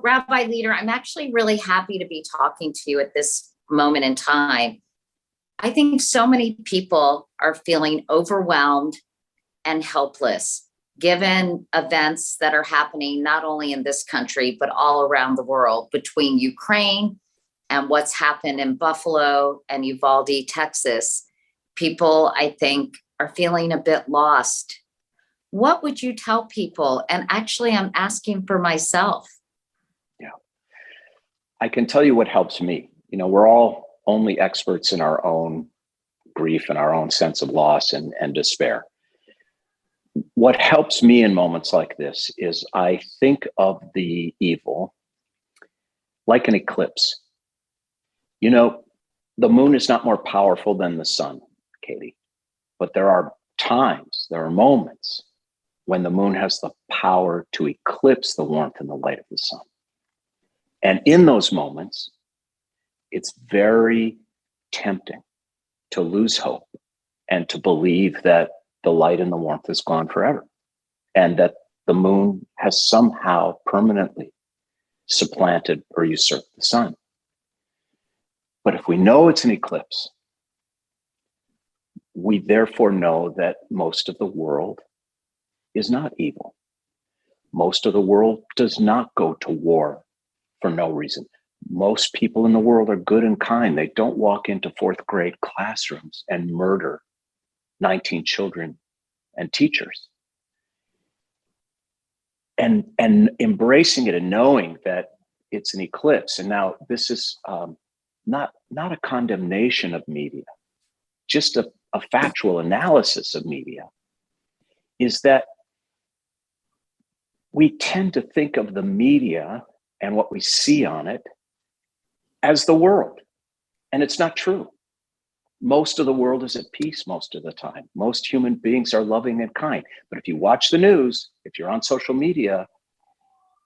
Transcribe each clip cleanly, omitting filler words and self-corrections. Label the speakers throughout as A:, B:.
A: Rabbi Leder, I'm actually really happy to be talking to you at this moment in time. I think so many people are feeling overwhelmed and helpless given events that are happening not only in this country, but all around the world, between Ukraine and what's happened in Buffalo and Uvalde, Texas. People, I think, are feeling a bit lost. What would you tell people? And actually, I'm asking for myself.
B: Yeah, I can tell you what helps me. We're all only experts in our own grief and our own sense of loss and despair. What helps me in moments like this is I think of the evil like an eclipse. The moon is not more powerful than the sun, Katie, but there are moments when the moon has the power to eclipse the warmth and the light of the sun. And in those moments, it's very tempting to lose hope and to believe that the light and the warmth is gone forever, and that the moon has somehow permanently supplanted or usurped the sun. But if we know it's an eclipse, we therefore know that most of the world is not evil. Most of the world does not go to war for no reason. Most people in the world are good and kind. They don't walk into fourth grade classrooms and murder 19 children and teachers. And embracing it and knowing that it's an eclipse. And now this is not a condemnation of media, just a factual analysis of media, is that we tend to think of the media and what we see on it as the world. And it's not true. Most of the world is at peace most of the time. Most human beings are loving and kind. But if you watch the news, if you're on social media,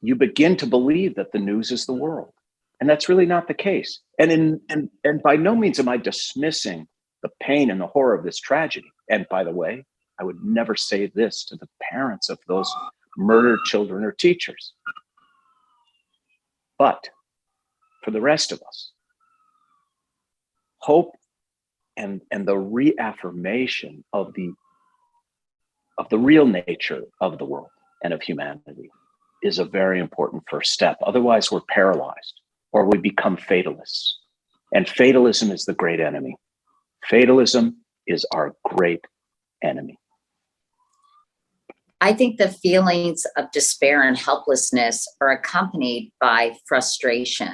B: you begin to believe that the news is the world. And that's really not the case. And by no means am I dismissing the pain and the horror of this tragedy. And by the way, I would never say this to the parents of those murdered children or teachers. But for the rest of us, hope and the reaffirmation of the real nature of the world and of humanity is a very important first step. Otherwise, we're paralyzed or we become fatalists. And fatalism is the great enemy. Fatalism is our great enemy.
A: I think the feelings of despair and helplessness are accompanied by frustration.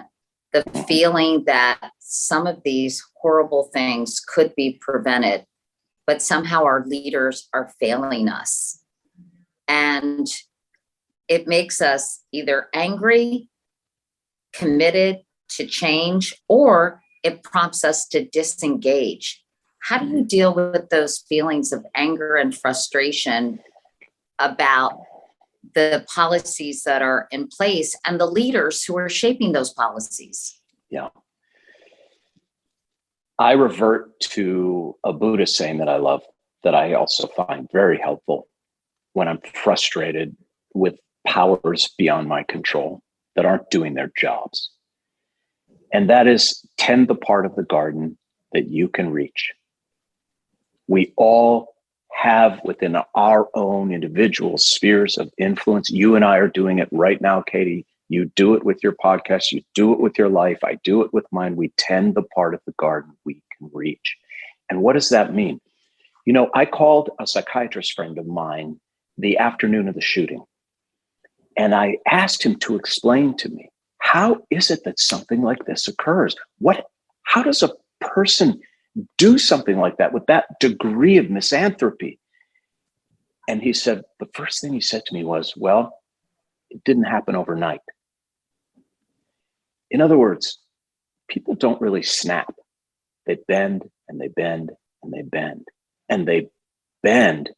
A: The feeling that some of these horrible things could be prevented, but somehow our leaders are failing us. And it makes us either angry, committed to change, or it prompts us to disengage. How do you deal with those feelings of anger and frustration about the policies that are in place and the leaders who are shaping those policies?
B: Yeah. I revert to a Buddhist saying that I love, that I also find very helpful when I'm frustrated with powers beyond my control that aren't doing their jobs. And that is, tend the part of the garden that you can reach. We all have within our own individual spheres of influence. You and I are doing it right now, Katie. You do it with your podcast. You do it with your life. I do it with mine. We tend the part of the garden we can reach. And what does that mean? I called a psychiatrist friend of mine the afternoon of the shooting. And I asked him to explain to me, how is it that something like this occurs? How does a person do something like that with that degree of misanthropy? And he said, the first thing he said to me was, well, it didn't happen overnight. In other words, people don't really snap. They bend and they bend and they bend. And they bend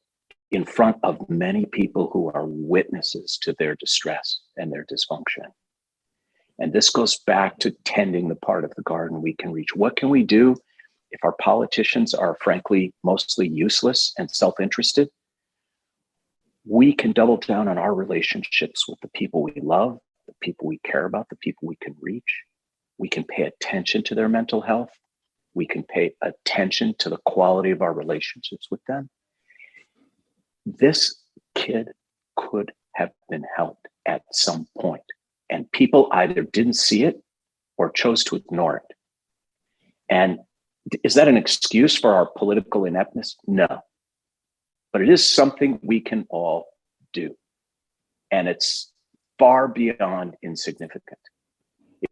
B: in front of many people who are witnesses to their distress and their dysfunction. And this goes back to tending the part of the garden we can reach. What can we do if our politicians are frankly mostly useless and self-interested? We can double down on our relationships with the people we love, the people we care about, the people we can reach. We can pay attention to their mental health. We can pay attention to the quality of our relationships with them. This kid could have been helped at some point, and people either didn't see it or chose to ignore it. And is that an excuse for our political ineptness? No. But it is something we can all do. And it's far beyond insignificant.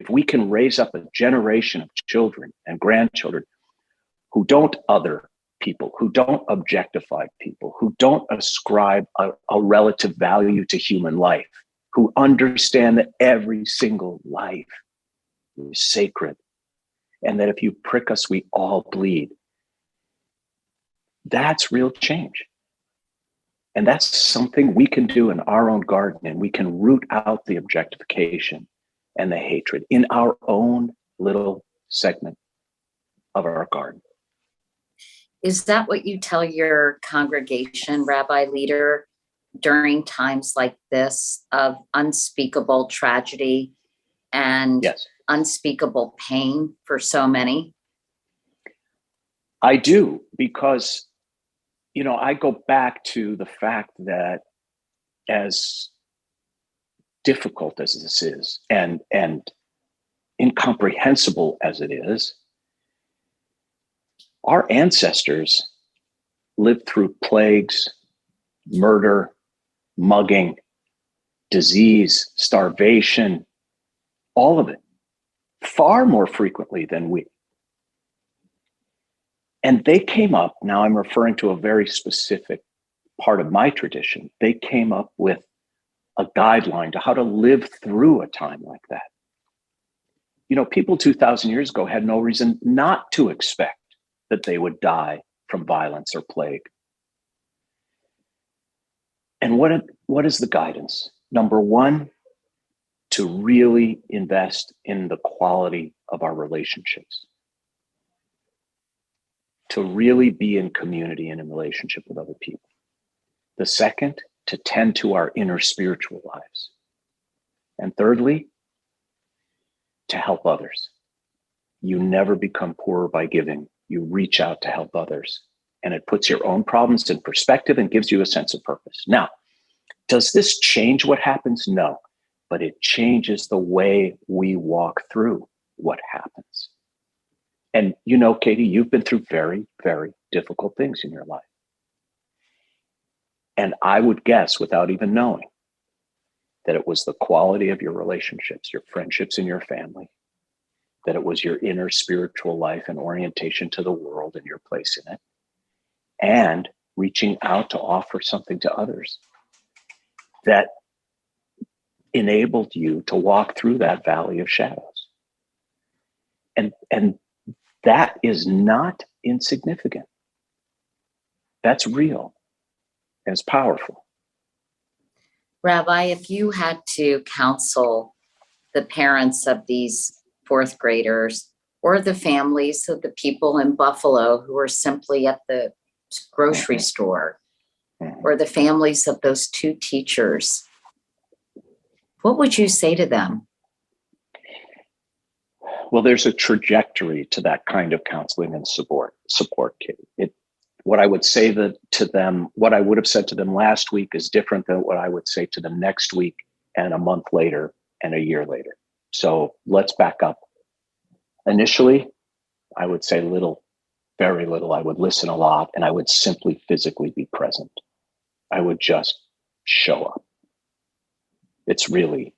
B: If we can raise up a generation of children and grandchildren who don't other people, who don't objectify people, who don't ascribe a relative value to human life, who understand that every single life is sacred, and that if you prick us, we all bleed. That's real change. And that's something we can do in our own garden, and we can root out the objectification and the hatred in our own little segment of our garden.
A: Is that what you tell your congregation, Rabbi Leder, during times like this of unspeakable tragedy and
B: Yes.
A: unspeakable pain for so many?
B: I do, because, I go back to the fact that as difficult as this is and incomprehensible as it is, our ancestors lived through plagues, murder, mugging, disease, starvation, all of it, far more frequently than we. And they came up, now I'm referring to a very specific part of my tradition, they came up with a guideline to how to live through a time like that. People 2,000 years ago had no reason not to expect that they would die from violence or plague. And what is the guidance? Number one, to really invest in the quality of our relationships, to really be in community and in relationship with other people. The second, to tend to our inner spiritual lives. And thirdly, to help others. You never become poorer by giving. You reach out to help others. And it puts your own problems in perspective and gives you a sense of purpose. Now, does this change what happens? No, but it changes the way we walk through what happens. And Katie, you've been through very, very difficult things in your life. And I would guess, without even knowing, that it was the quality of your relationships, your friendships in your family, that it was your inner spiritual life and orientation to the world and your place in it, and reaching out to offer something to others that enabled you to walk through that valley of shadows. And that is not insignificant. That's real. And it's powerful.
A: Rabbi, if you had to counsel the parents of these fourth graders or the families of the people in Buffalo who are simply at the grocery store, or the families of those two teachers, what would you say to them?
B: Well, there's a trajectory to that kind of counseling and support, Katie. What I would say to them, what I would have said to them last week is different than what I would say to them next week and a month later and a year later. So let's back up. Initially, I would say little, very little. I would listen a lot, and I would simply physically be present. I would just show up. It's really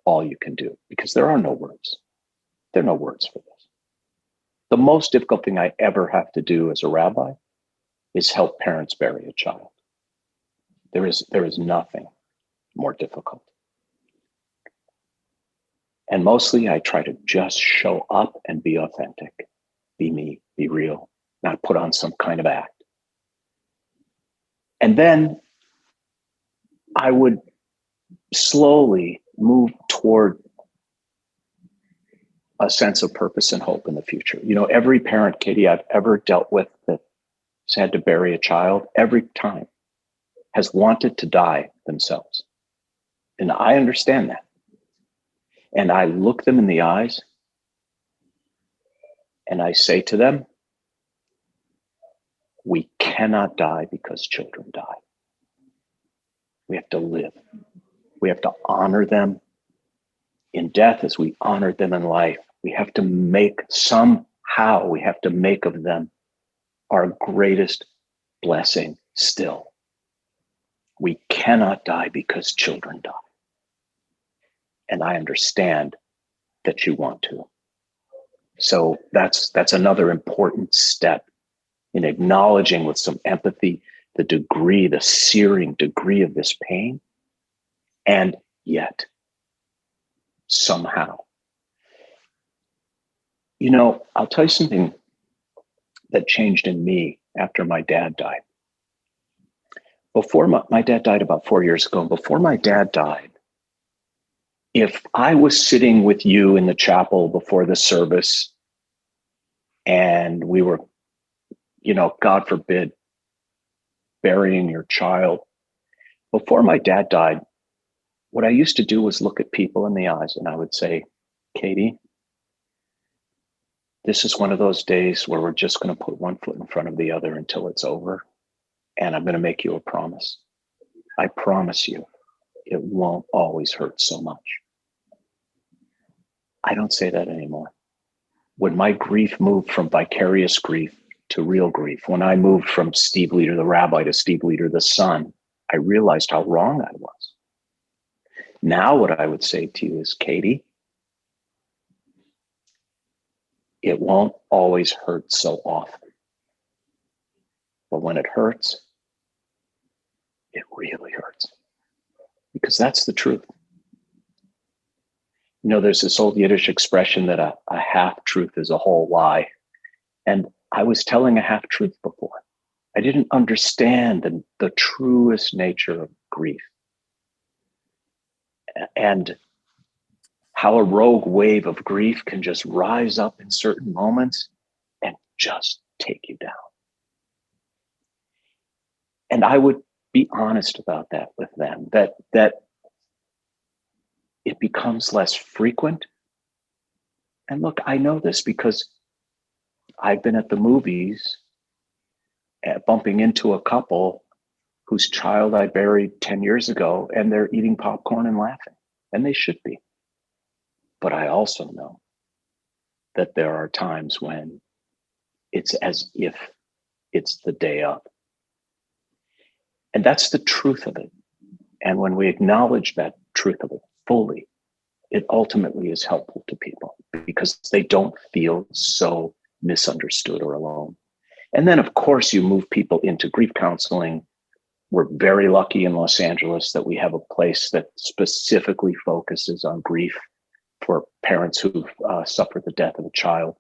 B: all you can do, because there are no words. There are no words for this. The most difficult thing I ever have to do as a rabbi is help parents bury a child. There is nothing more difficult. And mostly I try to just show up and be authentic, be me, be real, not put on some kind of act. And then I would slowly move toward a sense of purpose and hope in the future. Every parent, Katie, I've ever dealt with that's had to bury a child, every time has wanted to die themselves. And I understand that. And I look them in the eyes and I say to them, we cannot die because children die. We have to live. We have to honor them in death as we honored them in life. We have to make of them our greatest blessing still. We cannot die because children die. And I understand that you want to. So that's another important step in acknowledging with some empathy the searing degree of this pain. And yet, somehow, I'll tell you something that changed in me after my dad died. Before my dad died about 4 years ago, and before my dad died, if I was sitting with you in the chapel before the service and we were, God forbid, burying your child, before my dad died, what I used to do was look at people in the eyes and I would say, Katie, this is one of those days where we're just going to put one foot in front of the other until it's over. And I'm going to make you a promise. I promise you, it won't always hurt so much. I don't say that anymore. When my grief moved from vicarious grief to real grief, when I moved from Steve Leder, the rabbi, to Steve Leder, the son, I realized how wrong I was. Now what I would say to you is, Katie, it won't always hurt so often. But when it hurts, it really hurts. Because that's the truth. There's this old Yiddish expression that a half-truth is a whole lie. And I was telling a half-truth before. I didn't understand the truest nature of grief. And how a rogue wave of grief can just rise up in certain moments and just take you down. And I would be honest about that with them, that it becomes less frequent. And look, I know this because I've been at the movies bumping into a couple whose child I buried 10 years ago, and they're eating popcorn and laughing, and they should be. But I also know that there are times when it's as if it's the day of. And that's the truth of it. And when we acknowledge that truth of it fully, it ultimately is helpful to people because they don't feel so misunderstood or alone. And then, of course, you move people into grief counseling. We're very lucky in Los Angeles that we have a place that specifically focuses on grief for parents who've suffered the death of a child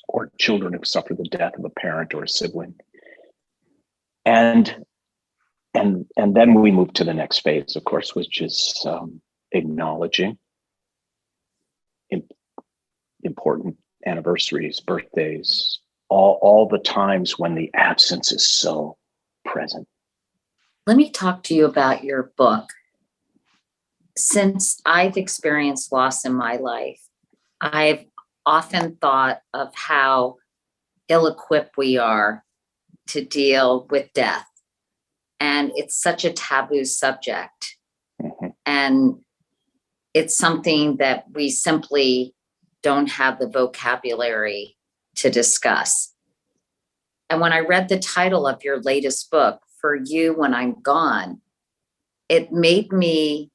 B: or children who've suffered the death of a parent or a sibling. And then we move to the next phase, of course, which is acknowledging important anniversaries, birthdays, all the times when the absence is so present.
A: Let me talk to you about your book. Since I've experienced loss in my life, I've often thought of how ill-equipped we are to deal with death. And it's such a taboo subject. Mm-hmm. And it's something that we simply don't have the vocabulary to discuss. And when I read the title of your latest book, For You When I'm Gone, it made me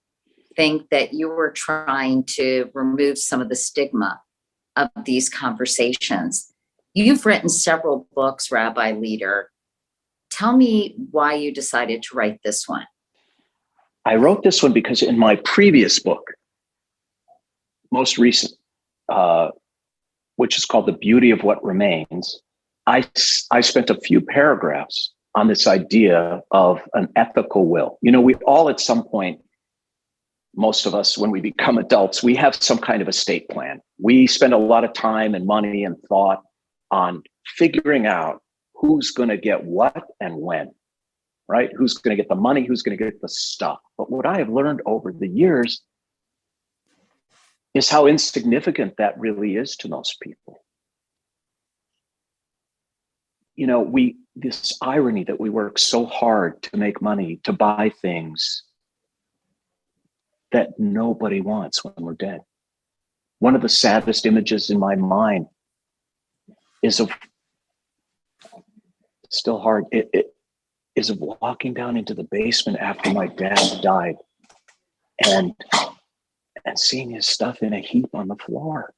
A: think that you were trying to remove some of the stigma of these conversations. You've written several books, Rabbi Leder. Tell me why you decided to write this one.
B: I wrote this one because in my previous book, most recent, which is called The Beauty of What Remains, I spent a few paragraphs on this idea of an ethical will. We all at some point, most of us, when we become adults, we have some kind of estate plan. We spend a lot of time and money and thought on figuring out who's going to get what and when, right? Who's going to get the money, who's going to get the stuff. But what I have learned over the years is how insignificant that really is to most people. You know, this irony that we work so hard to make money, to buy things that nobody wants when we're dead. One of the saddest images in my mind is of, still hard, it is of walking down into the basement after my dad died and seeing his stuff in a heap on the floor.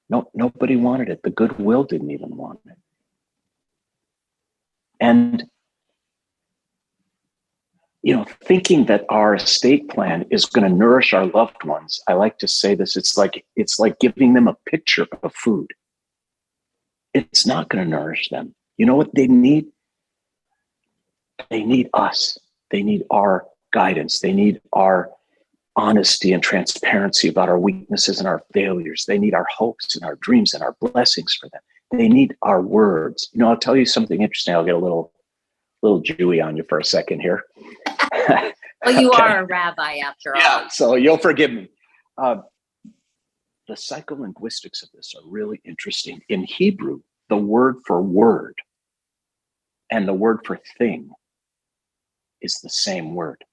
B: No, nobody wanted it. The Goodwill didn't even want it. And, you know, thinking that our estate plan is going to nourish our loved ones, I like to say this, it's like giving them a picture of food. It's not going to nourish them. You know what they need? They need us. They need our guidance. They need our honesty and transparency about our weaknesses and our failures. They need our hopes and our dreams and our blessings for them. They need our words. You know, I'll tell you something interesting. I'll get a little Jewy on you for a second here.
A: Well, you are a rabbi after all.
B: Yeah, so you'll forgive me. The psycholinguistics of this are really interesting. In Hebrew, the word for word and the word for thing is the same word.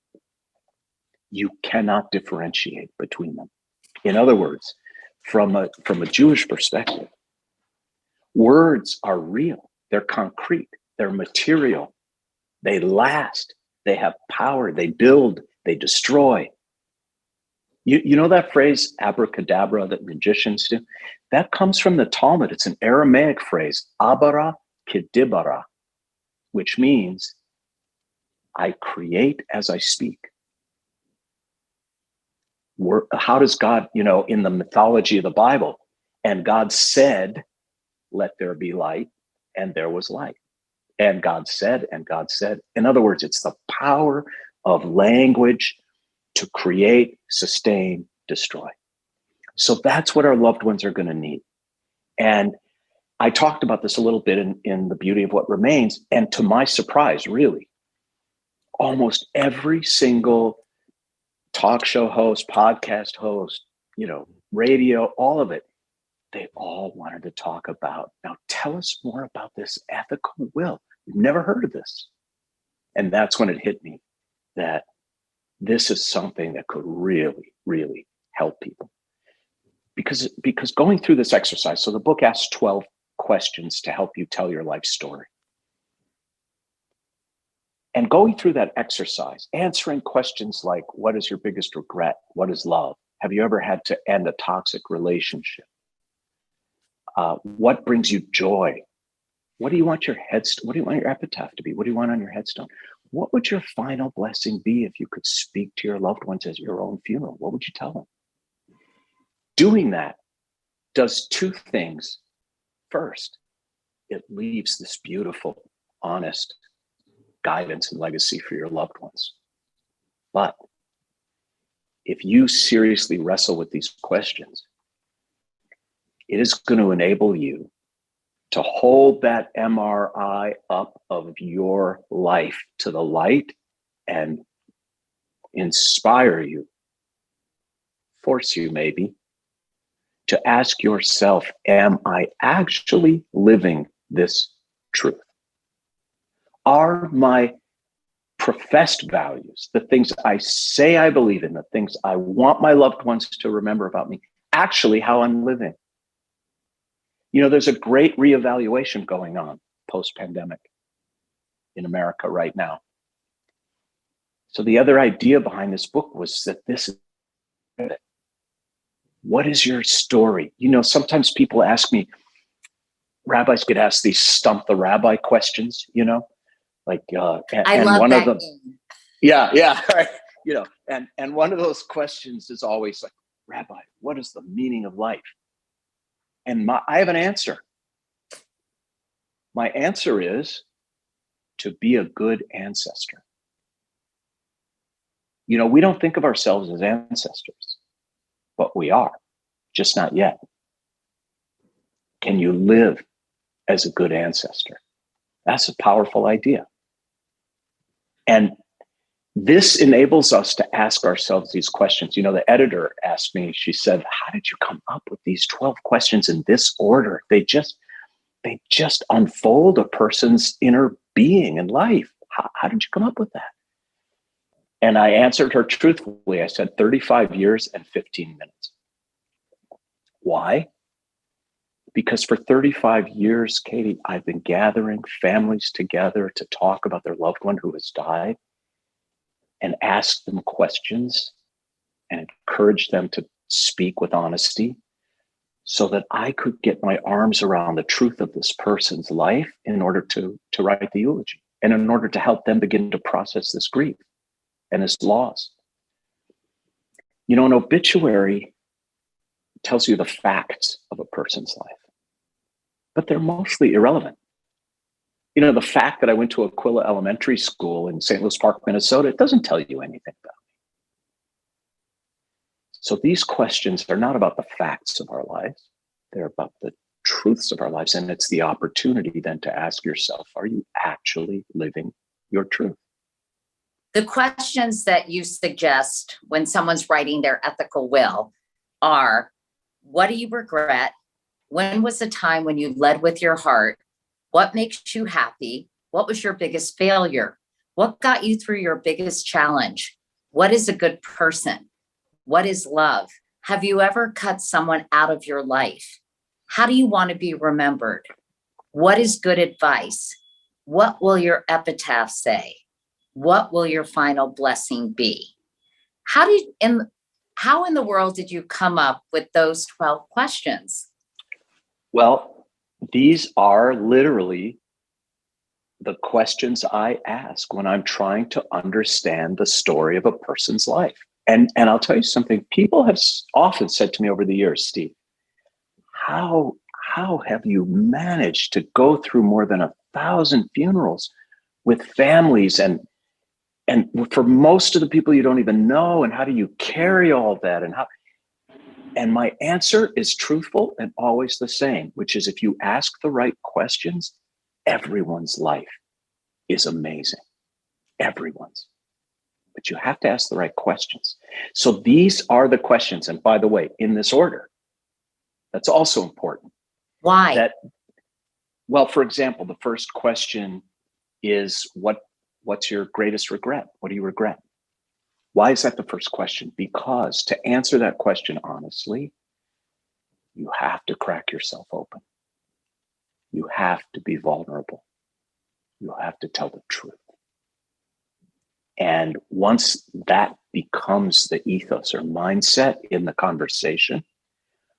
B: You cannot differentiate between them. In other words, from a Jewish perspective, words are real. They're concrete. They're material. They last. They have power. They build. They destroy. You know that phrase, abracadabra, that magicians do? That comes from the Talmud. It's an Aramaic phrase, abara kedibara, which means I create as I speak. How does God, you know, in the mythology of the Bible, and God said, let there be light, and there was light. And God said, and God said. In other words, it's the power of language to create, sustain, destroy. So that's what our loved ones are going to need. And I talked about this a little bit in The Beauty of What Remains. And to my surprise, really, almost every single talk show host, podcast host, you know, radio, all of it, they all wanted to talk about, now tell us more about this ethical will. We've never heard of this. And that's when it hit me that this is something that could really, really help people. Because going through this exercise, so the book asks 12 questions to help you tell your life story. And going through that exercise, answering questions like, what is your biggest regret? What is love? Have you ever had to end a toxic relationship? What brings you joy? What do you want your epitaph to be? What do you want on your headstone? What would your final blessing be if you could speak to your loved ones at your own funeral? What would you tell them? Doing that does two things. First, it leaves this beautiful, honest guidance and legacy for your loved ones. But if you seriously wrestle with these questions, it is going to enable you to hold that MRI up of your life to the light and inspire you, force you maybe, to ask yourself, am I actually living this truth? Are my professed values, the things I say I believe in, the things I want my loved ones to remember about me, actually how I'm living? You know, there's a great reevaluation going on post-pandemic in America right now. So the other idea behind this book was that this is it. What is your story? You know, sometimes people ask me, rabbis get asked these stump the rabbi questions, you know, like,
A: I love
B: one
A: that
B: of them,
A: game.
B: yeah, right. You know, and one of those questions is always like, Rabbi, what is the meaning of life? And I have an answer. My answer is to be a good ancestor. You know, we don't think of ourselves as ancestors, but we are, just not yet. Can you live as a good ancestor? That's a powerful idea. And this enables us to ask ourselves these questions. You know, the editor asked me, she said, how did you come up with these 12 questions in this order? They just unfold a person's inner being and life. How did you come up with that? And I answered her truthfully. I said 35 years and 15 minutes. Why? Because for 35 years, Katie, I've been gathering families together to talk about their loved one who has died and ask them questions and encourage them to speak with honesty so that I could get my arms around the truth of this person's life in order to write the eulogy and in order to help them begin to process this grief and this loss. You know, an obituary tells you the facts of a person's life, but they're mostly irrelevant. You know, the fact that I went to Aquila Elementary School in St. Louis Park, Minnesota, it doesn't tell you anything about me. So these questions are not about the facts of our lives. They're about the truths of our lives. And it's the opportunity then to ask yourself, are you actually living your truth?
A: The questions that you suggest when someone's writing their ethical will are, what do you regret? When was the time when you led with your heart? What makes you happy? What was your biggest failure? What got you through your biggest challenge? What is a good person? What is love? Have you ever cut someone out of your life? How do you want to be remembered? What is good advice? What will your epitaph say? What will your final blessing be? How in the world did you come up with those 12 questions?
B: Well, these are literally the questions I ask when I'm trying to understand the story of a person's life. And I'll tell you something, people have often said to me over the years, Steve, how have you managed to go through more than 1,000 funerals with families and for most of the people you don't even know, and how do you carry all that? And my answer is truthful and always the same, which is if you ask the right questions, everyone's life is amazing. Everyone's. But you have to ask the right questions. So these are the questions. And by the way, in this order, that's also important.
A: Why?
B: Well, for example, the first question is what's your greatest regret? What do you regret? Why is that the first question? Because to answer that question honestly, you have to crack yourself open. You have to be vulnerable. You have to tell the truth. And once that becomes the ethos or mindset in the conversation,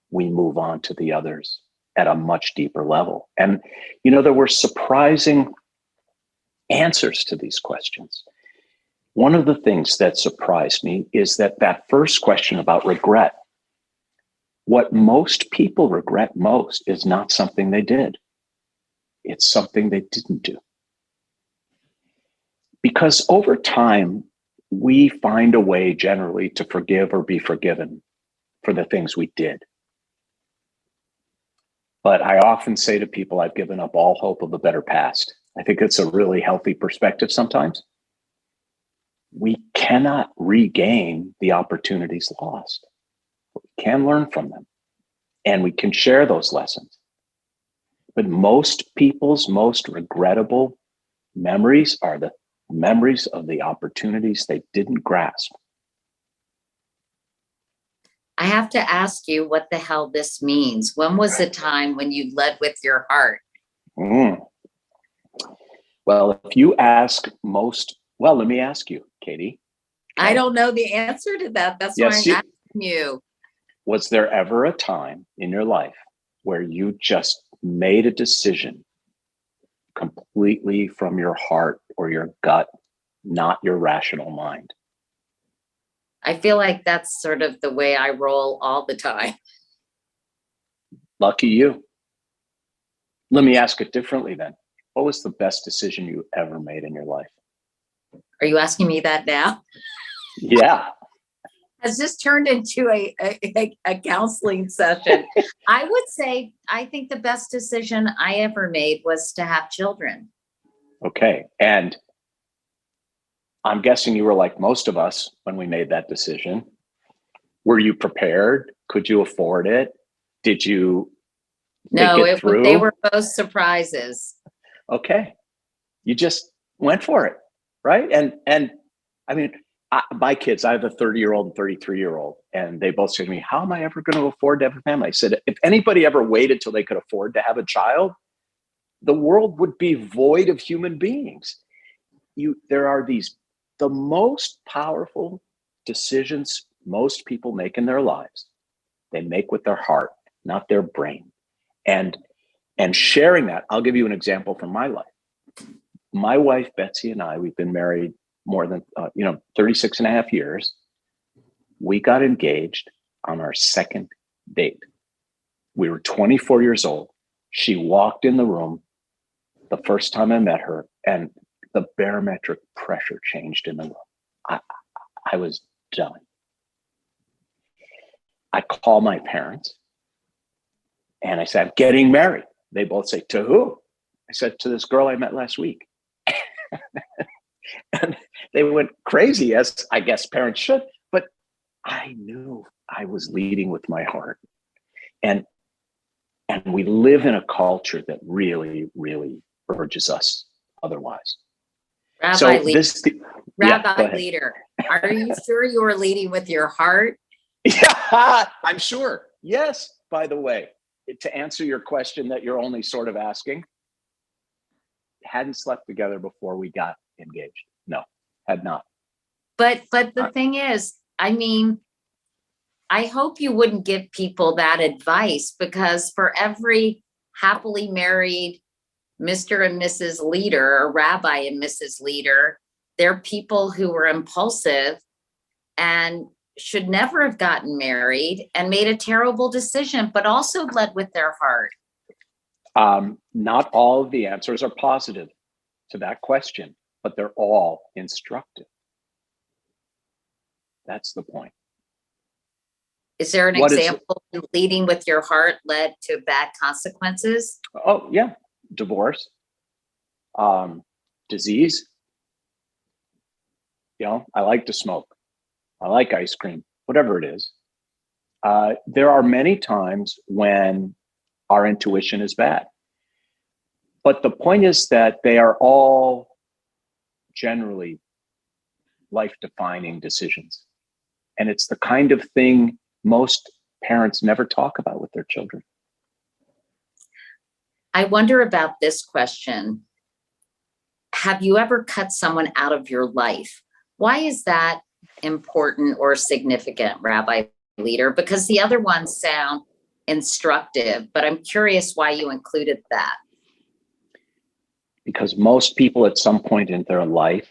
B: we move on to the others at a much deeper level. And, you know, there were surprising answers to these questions. One of the things that surprised me is that first question about regret, what most people regret most is not something they did. It's something they didn't do. Because over time, we find a way generally to forgive or be forgiven for the things we did. But I often say to people, I've given up all hope of a better past. I think it's a really healthy perspective sometimes. We cannot regain the opportunities lost. We can learn from them, and we can share those lessons. But most people's most regrettable memories are the memories of the opportunities they didn't grasp.
A: I have to ask you what the hell this means. When was the time when you led with your heart?
B: Well, if you ask let me ask you, Katie.
A: I don't know the answer to that. That's why I'm asking you.
B: Was there ever a time in your life where you just made a decision completely from your heart or your gut, not your rational mind?
A: I feel like that's sort of the way I roll all the time.
B: Lucky you. Let me ask it differently then. What was the best decision you ever made in your life?
A: Are you asking me that now?
B: Yeah.
A: Has this turned into a counseling session? I would say, I think the best decision I ever made was to have children.
B: Okay. And I'm guessing you were like most of us when we made that decision. Were you prepared? Could you afford it? Did you think
A: No,
B: it
A: they
B: through?
A: were both surprises.
B: Okay. You just went for it. Right. And I mean, my kids, I have a 30-year-old and 33-year-old, and they both say to me, how am I ever going to afford to have a family? I said, if anybody ever waited till they could afford to have a child, the world would be void of human beings. There are the most powerful decisions most people make in their lives. They make with their heart, not their brain. And sharing that, I'll give you an example from my life. My wife, Betsy, and I, we've been married more than 36 and a half years. We got engaged on our second date. We were 24 years old. She walked in the room the first time I met her, and the barometric pressure changed in the room. I was done. I call my parents and I said, I'm getting married. They both say, to who? I said, to this girl I met last week. And they went crazy, as I guess parents should, but I knew I was leading with my heart. And we live in a culture that really, really urges us otherwise.
A: Rabbi
B: Rabbi
A: Leder, are you sure you were leading with your heart?
B: Yeah, I'm sure. Yes, by the way, to answer your question that you're only sort of asking, hadn't slept together before we got engaged. No, had not.
A: But the thing is, I mean, I hope you wouldn't give people that advice, because for every happily married Mr. and Mrs. Leder, or Rabbi and Mrs. Leder, there are people who were impulsive and should never have gotten married and made a terrible decision, but also led with their heart.
B: Not all of the answers are positive to that question, but they're all instructive. That's the point.
A: Is there an example of leading with your heart led to bad consequences?
B: Oh, yeah. Divorce, disease. I like to smoke. I like ice cream, whatever it is. There are many times when our intuition is bad. But the point is that they are all generally life-defining decisions. And it's the kind of thing most parents never talk about with their children.
A: I wonder about this question. Have you ever cut someone out of your life? Why is that important or significant, Rabbi Leder? Because the other ones sound instructive, but I'm curious why you included that.
B: Because most people at some point in their life,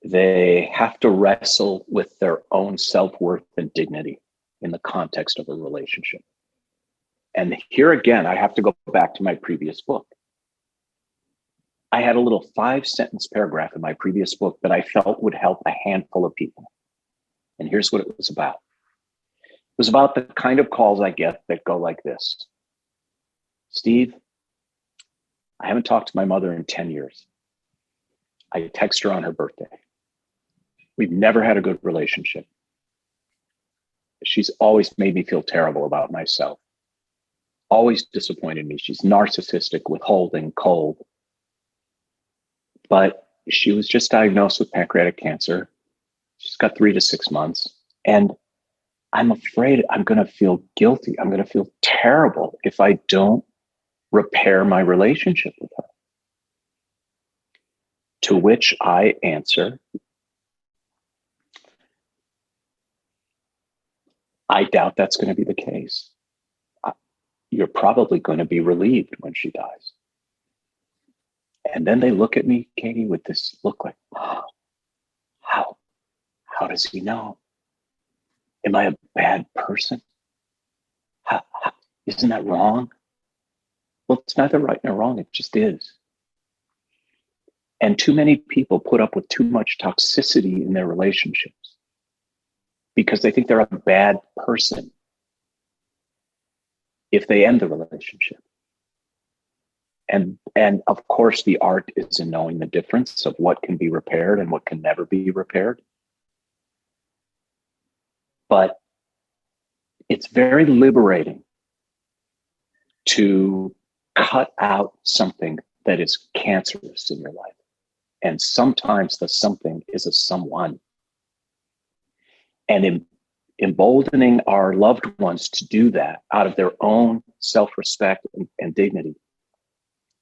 B: they have to wrestle with their own self-worth and dignity in the context of a relationship. And here again, I have to go back to my previous book. I had a little 5-sentence paragraph in my previous book that I felt would help a handful of people. And here's what it was about. It was about the kind of calls I get that go like this. Steve, I haven't talked to my mother in 10 years. I text her on her birthday. We've never had a good relationship. She's always made me feel terrible about myself. Always disappointed me. She's narcissistic, withholding, cold. But she was just diagnosed with pancreatic cancer. She's got 3 to 6 months. And I'm afraid I'm going to feel guilty. I'm going to feel terrible if I don't repair my relationship with her. To which I answer, I doubt that's going to be the case. You're probably going to be relieved when she dies. And then they look at me, Katie, with this look like, oh, how does he know? Am I a bad person? Isn't that wrong? Well, it's neither right nor wrong. It just is. And too many people put up with too much toxicity in their relationships because they think they're a bad person if they end the relationship. And of course, the art is in knowing the difference of what can be repaired and what can never be repaired. But it's very liberating to cut out something that is cancerous in your life. And sometimes the something is a someone. And emboldening our loved ones to do that out of their own self-respect and dignity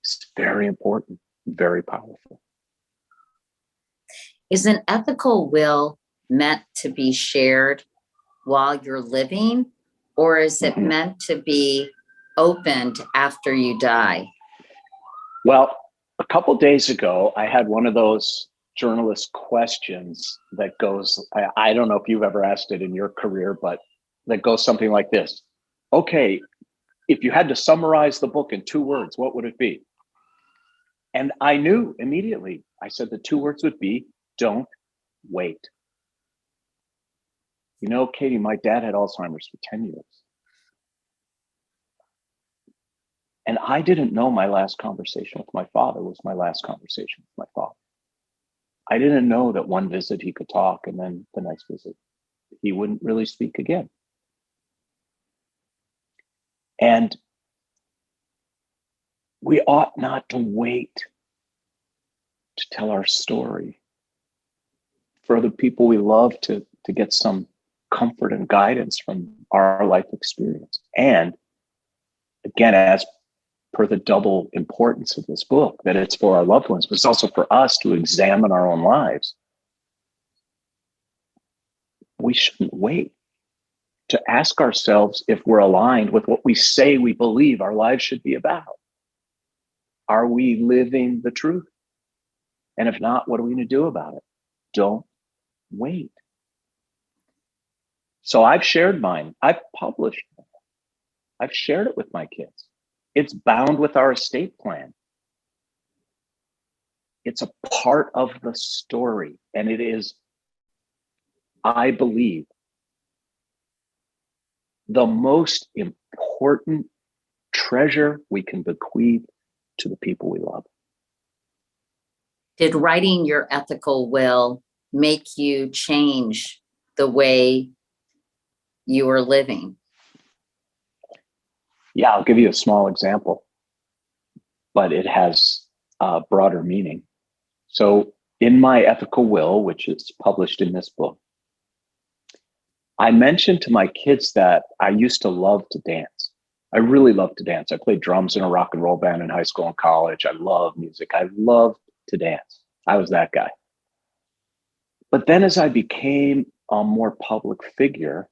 B: is very important, very powerful.
A: Is an ethical will meant to be shared while you're living, or is it meant to be opened after you die?
B: Well, a couple days ago, I had one of those journalist questions that goes, I don't know if you've ever asked it in your career, but that goes something like this. Okay, if you had to summarize the book in 2 words, what would it be? And I knew immediately. I said the 2 words would be, don't wait. You know, Katie, my dad had Alzheimer's for 10 years. And I didn't know my last conversation with my father was my last conversation with my father. I didn't know that one visit he could talk, and then the next visit he wouldn't really speak again. And we ought not to wait to tell our story for other people we love to get some comfort and guidance from our life experience. And again, as per the double importance of this book, that it's for our loved ones, but it's also for us to examine our own lives. We shouldn't wait to ask ourselves if we're aligned with what we say we believe our lives should be about. Are we living the truth? And if not, what are we going to do about it? Don't wait. So I've shared mine. I've published it. I've shared it with my kids. It's bound with our estate plan. It's a part of the story. And it is, I believe, the most important treasure we can bequeath to the people we love.
A: Did writing your ethical will make you change the way you were living?
B: Yeah, I'll give you a small example, but it has a broader meaning. So in my ethical will, which is published in this book, I mentioned to my kids that I used to love to dance. I really love to dance. I played drums in a rock and roll band in high school and college. I love music. I loved to dance. I was that guy. But then as I became a more public figure,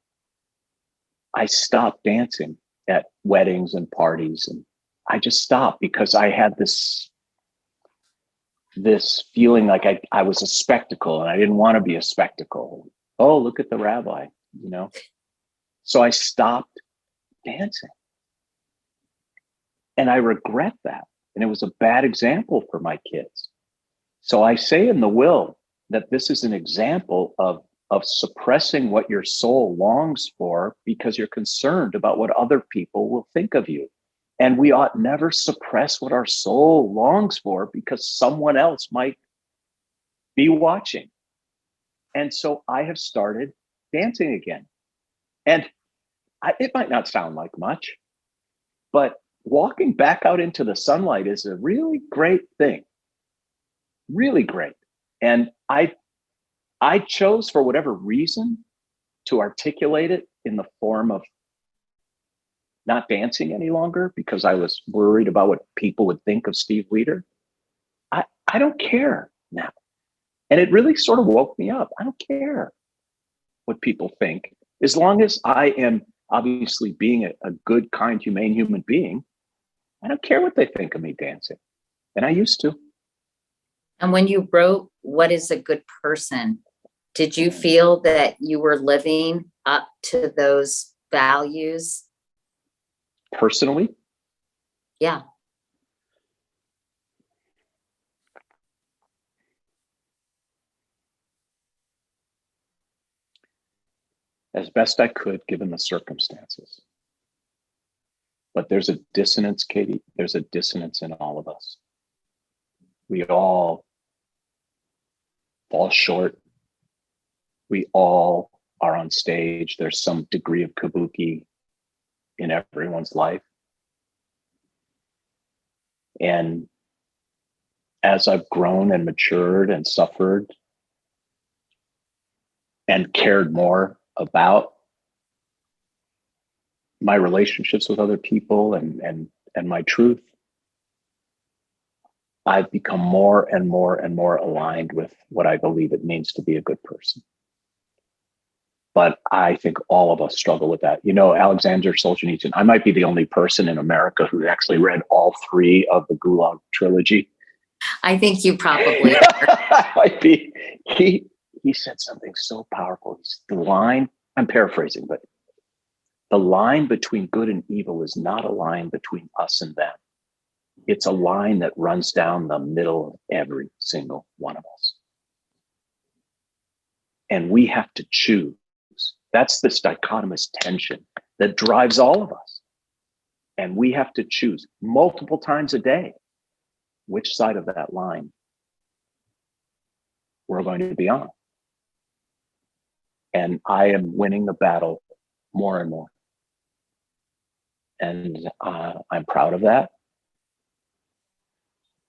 B: I stopped dancing at weddings and parties. And I just stopped because I had this feeling like I was a spectacle and I didn't want to be a spectacle. Oh, look at the rabbi, you know? So I stopped dancing. And I regret that. And it was a bad example for my kids. So I say in the will that this is an example of suppressing what your soul longs for because you're concerned about what other people will think of you. And we ought never suppress what our soul longs for because someone else might be watching. And so I have started dancing again. And it might not sound like much, but walking back out into the sunlight is a really great thing. Really great. And I chose, for whatever reason, to articulate it in the form of not dancing any longer because I was worried about what people would think of Steve Leder. I don't care now. And it really sort of woke me up. I don't care what people think. As long as I am obviously being a good, kind, humane human being, I don't care what they think of me dancing. And I used to.
A: And when you wrote What is a Good Person, did you feel that you were living up to those values?
B: Personally?
A: Yeah.
B: As best I could, given the circumstances. But there's a dissonance, Katie. There's a dissonance in all of us. We all fall short. We all are on stage. There's some degree of kabuki in everyone's life. And as I've grown and matured and suffered and cared more about my relationships with other people and my truth, I've become more and more and more aligned with what I believe it means to be a good person. But I think all of us struggle with that. You know, Alexander Solzhenitsyn, I might be the only person in America who actually read all three of the Gulag trilogy.
A: I think you probably
B: might be. He said something so powerful. The line, I'm paraphrasing, but the line between good and evil is not a line between us and them. It's a line that runs down the middle of every single one of us. And we have to choose. That's this dichotomous tension that drives all of us. And we have to choose multiple times a day which side of that line we're going to be on. And I am winning the battle more and more. And I'm proud of that.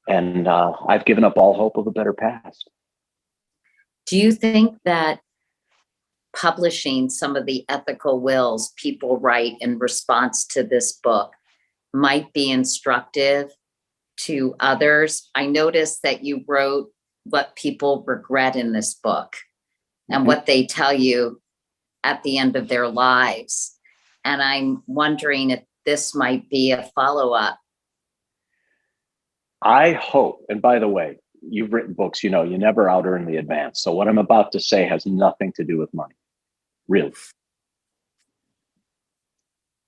B: And I've given up all hope of a better past.
A: Do you think that publishing some of the ethical wills people write in response to this book might be instructive to others? I noticed that you wrote what people regret in this book and what they tell you at the end of their lives. And I'm wondering if this might be a follow-up.
B: I hope, and by the way, you've written books, you know, you never out earn the advance. So what I'm about to say has nothing to do with money, really.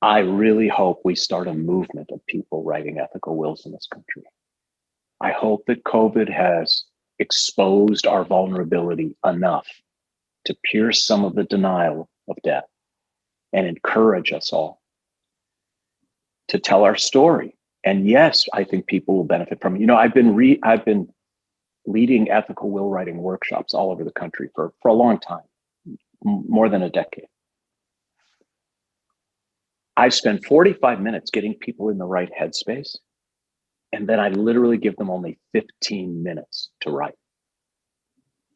B: I really hope we start a movement of people writing ethical wills in this country. I hope that COVID has exposed our vulnerability enough to pierce some of the denial of death and encourage us all to tell our story. And yes, I think people will benefit from it. You know, I've been leading ethical will writing workshops all over the country for a long time, more than a decade. I spend 45 minutes getting people in the right headspace, and then I literally give them only 15 minutes to write.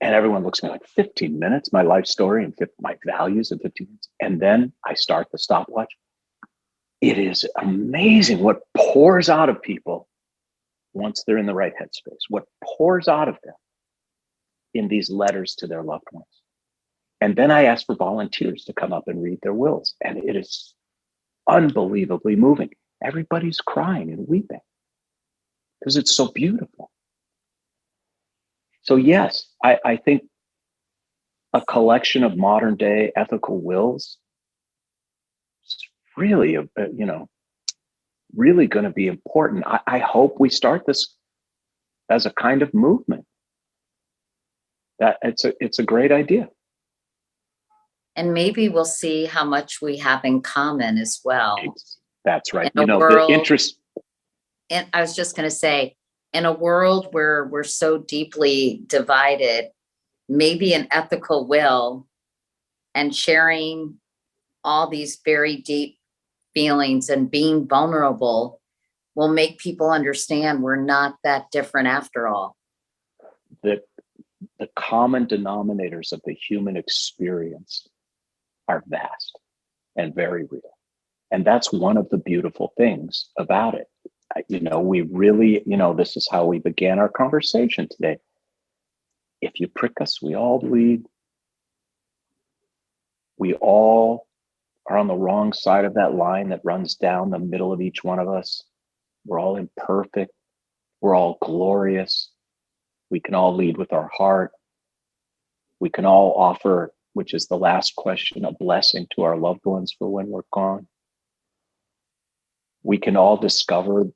B: And everyone looks at me like, 15 minutes, my life story and my values in 15 minutes. And then I start the stopwatch. It is amazing what pours out of people once they're in the right headspace, what pours out of them in these letters to their loved ones. And then I ask for volunteers to come up and read their wills. And it is unbelievably moving. Everybody's crying and weeping because it's so beautiful. So yes, I think a collection of modern day ethical wills is really, really going to be important. I hope we start this as a kind of movement. That it's a great idea.
A: And maybe we'll see how much we have in common as well.
B: That's right.
A: In a
B: the interest.
A: And I was just going to say, in a world where we're so deeply divided, maybe an ethical will and sharing all these very deep feelings and being vulnerable will make people understand we're not that different after all.
B: The common denominators of the human experience are vast and very real. And that's one of the beautiful things about it. You know, we really, this is how we began our conversation today. If you prick us, we all bleed. We all are on the wrong side of that line that runs down the middle of each one of us. We're all imperfect. We're all glorious. We can all lead with our heart. We can all offer, which is the last question, a blessing to our loved ones for when we're gone. We can all discover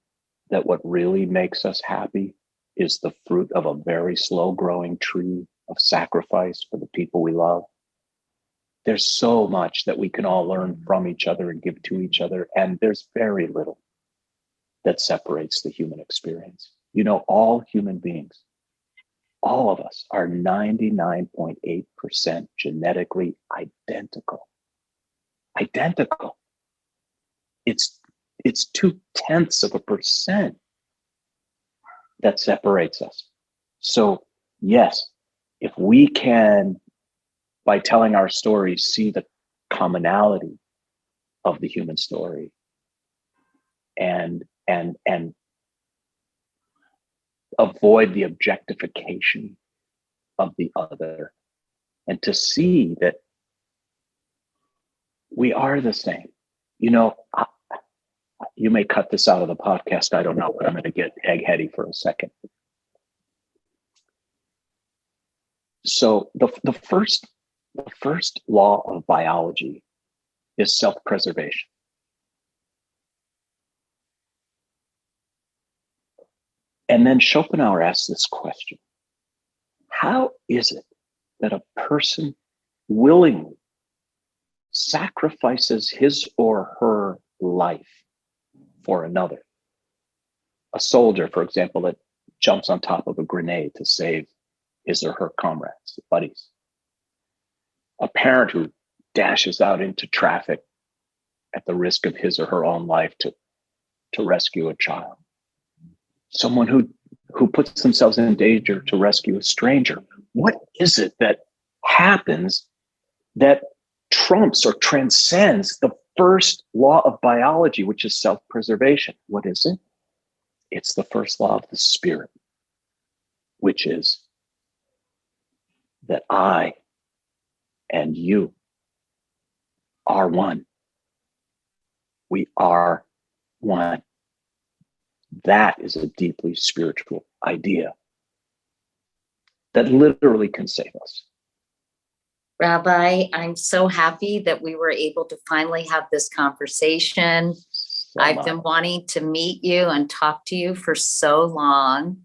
B: that what really makes us happy is the fruit of a very slow growing tree of sacrifice for the people we love. There's so much that we can all learn from each other and give to each other. And there's very little that separates the human experience. You know, all human beings, all of us are 99.8% genetically identical. Identical. It's 0.2% that separates us. So yes, if we can, by telling our stories, see the commonality of the human story and avoid the objectification of the other, and to see that we are the same. You know, you may cut this out of the podcast, I don't know, but I'm going to get eggheady for a second. So the first law of biology is self-preservation. And then Schopenhauer asks this question: how is it that a person willingly sacrifices his or her life for another? A soldier, for example, that jumps on top of a grenade to save his or her comrades, buddies. A parent who dashes out into traffic at the risk of his or her own life to rescue a child. Someone who puts themselves in danger to rescue a stranger. What is it that happens that trumps or transcends the first law of biology, which is self-preservation? What is it? It's the first law of the spirit, which is that I and you are one. We are one. That is a deeply spiritual idea that literally can save us.
A: Rabbi, I'm so happy that we were able to finally have this conversation. I've been wanting to meet you and talk to you for so long.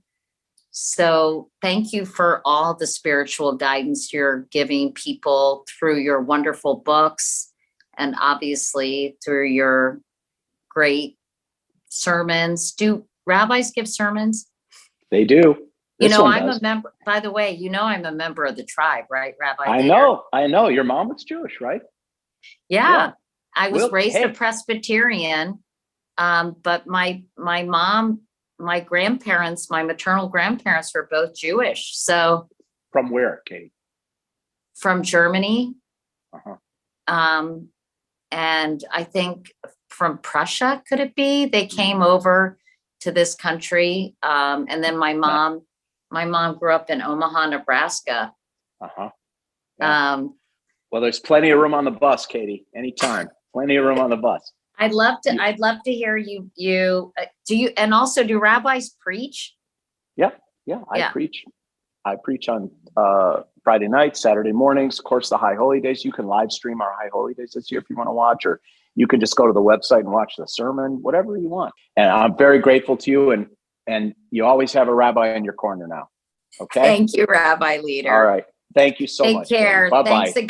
A: So thank you for all the spiritual guidance you're giving people through your wonderful books, and obviously through your great sermons. Do rabbis give sermons?
B: They do.
A: You know, I'm a member, by the way, you know, I'm a member of the tribe, right, Rabbi Leder?
B: I know. Your mom was Jewish, right?
A: Yeah. I was raised a Presbyterian, but my mom, my grandparents, my maternal grandparents were both Jewish. So
B: from where, Katie?
A: From Germany. And I think from Prussia, could it be? They came over to this country. And then my mom grew up in Omaha, Nebraska.
B: Yeah. Well, there's plenty of room on the bus, Katie. Anytime. Plenty of room on the bus.
A: I'd love to hear you. Do you, and also do rabbis preach? Yeah.
B: I preach on Friday nights, Saturday mornings, of course, the High Holy Days. You can live stream our High Holy Days this year if you want to watch, or you can just go to the website and watch the sermon, whatever you want. And I'm very grateful to you, and you always have a rabbi in your corner now. Okay.
A: Thank you, Rabbi Leder.
B: All right. Thank you so much.
A: Take care.
B: Bye-bye.
A: Thanks again.